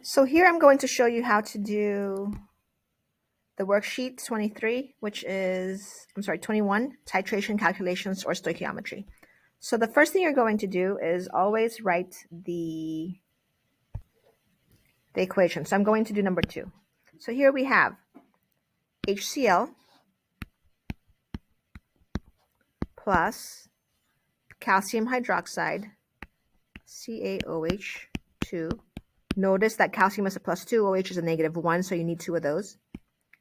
So here I'm going to show you how to do the worksheet 23, which is, 21, titration calculations or stoichiometry. So the first thing you're going to do is always write the equation. So I'm going to do number 2. So here we have HCl plus calcium hydroxide, CaOH2. Notice that calcium is a +2, OH is a -1, so you need 2 of those.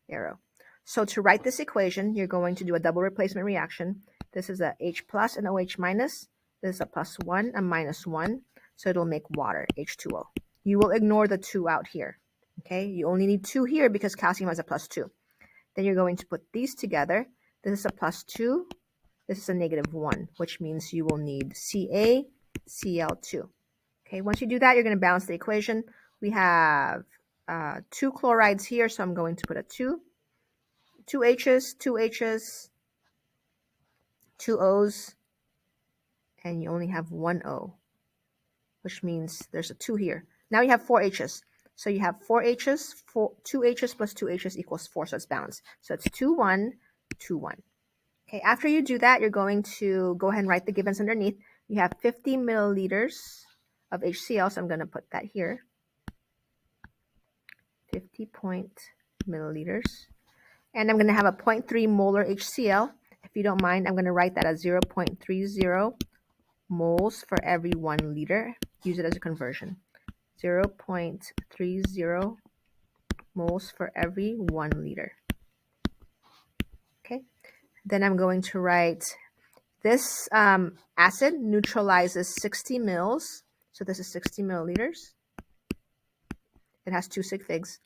Arrow. So to write this equation, you're going to do a double replacement reaction. This is a H plus and OH minus. This is a +1 and -1. So it'll make water, H2O. You will ignore the 2 out here. Okay, you only need 2 here because calcium has a +2. Then you're going to put these together. This is a +2. This is a -1, which means you will need CaCl2. Okay, once you do that, you're going to balance the equation. We have 2 chlorides here, so I'm going to put a 2. 2 H's, 2 H's, 2 O's, and you only have 1 O, which means there's a 2 here. Now you have 4 H's. So you have 4 H's, 2 H's plus 2 H's equals 4, so it's balanced. So it's 2, 1, 2, 1. Okay, after you do that, you're going to go ahead and write the givens underneath. You have 50 milliliters of HCl, so I'm going to put that here. 50 milliliters. And I'm going to have a 0.3 molar HCl. If you don't mind, I'm going to write that as 0.30 moles for every 1 liter. Use it as a conversion. 0.30 moles for every 1 liter. Okay. Then I'm going to write this acid neutralizes 60 mils. So this is 60 milliliters. It has 2 sig figs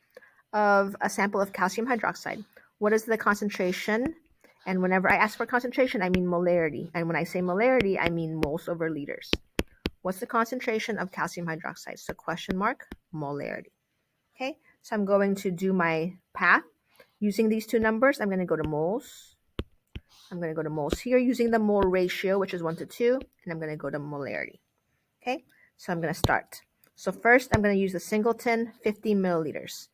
of a sample of calcium hydroxide. What is the concentration? And whenever I ask for concentration, I mean molarity. And when I say molarity, I mean moles over liters. What's the concentration of calcium hydroxide? So question mark, molarity. Okay, so I'm going to do my path. Using these 2 numbers, I'm going to go to moles. I'm going to go to moles here using the mole ratio, which is 1 to 2. And I'm going to go to molarity. Okay, so I'm going to start. So first, I'm going to use the singleton 50 milliliters.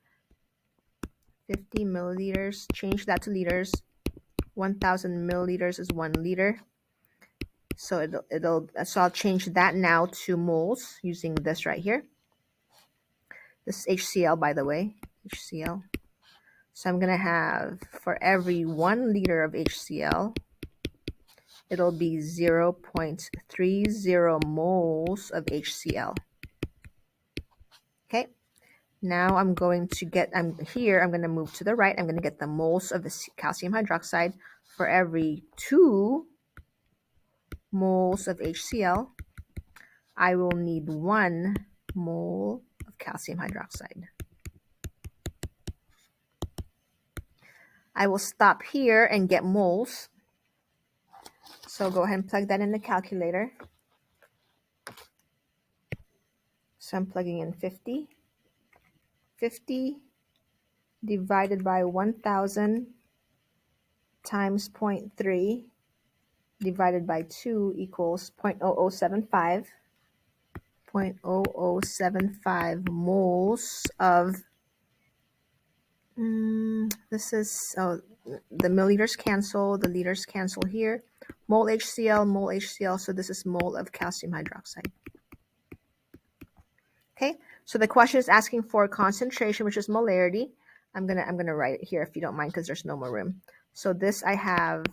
50 milliliters, change that to liters. 1,000 milliliters is 1 liter. So so I'll change that now to moles using this right here. This is HCl, by the way, HCl. So I'm going to have, for every 1 liter of HCl, it'll be 0.30 moles of HCl. Okay. Now I'm going to get, I'm going to move to the right. I'm going to get the moles of the calcium hydroxide. For every 2 moles of HCl, I will need 1 mole of calcium hydroxide. I will stop here and get moles. So go ahead and plug that in the calculator. So I'm plugging in 50. 50 divided by 1,000 times 0.3 divided by 2 equals 0.0075. 0.0075 moles of, this is, the milliliters cancel, the liters cancel here. Mole HCl, so this is mole of calcium hydroxide. Okay, so the question is asking for concentration, which is molarity. I'm gonna write it here if you don't mind, because there's no more room. So this I have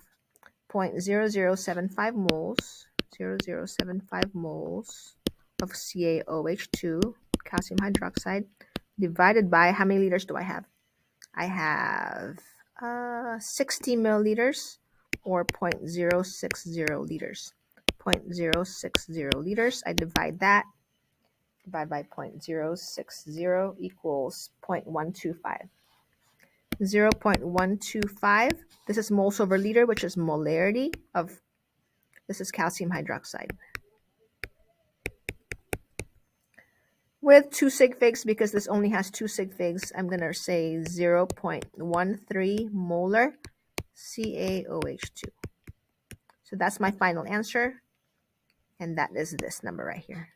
0.0075 moles, 0.0075 moles of CaOH2, calcium hydroxide, divided by, how many liters do I have? I have 60 milliliters, or 0.060 liters. 0.060 liters, I divide that. Divide by 0.060 equals 0.125. 0.125, this is moles over liter, which is molarity of, this is calcium hydroxide. With 2 sig figs, because this only has 2 sig figs, I'm going to say 0.13 molar CaOH2. So that's my final answer, and that is this number right here.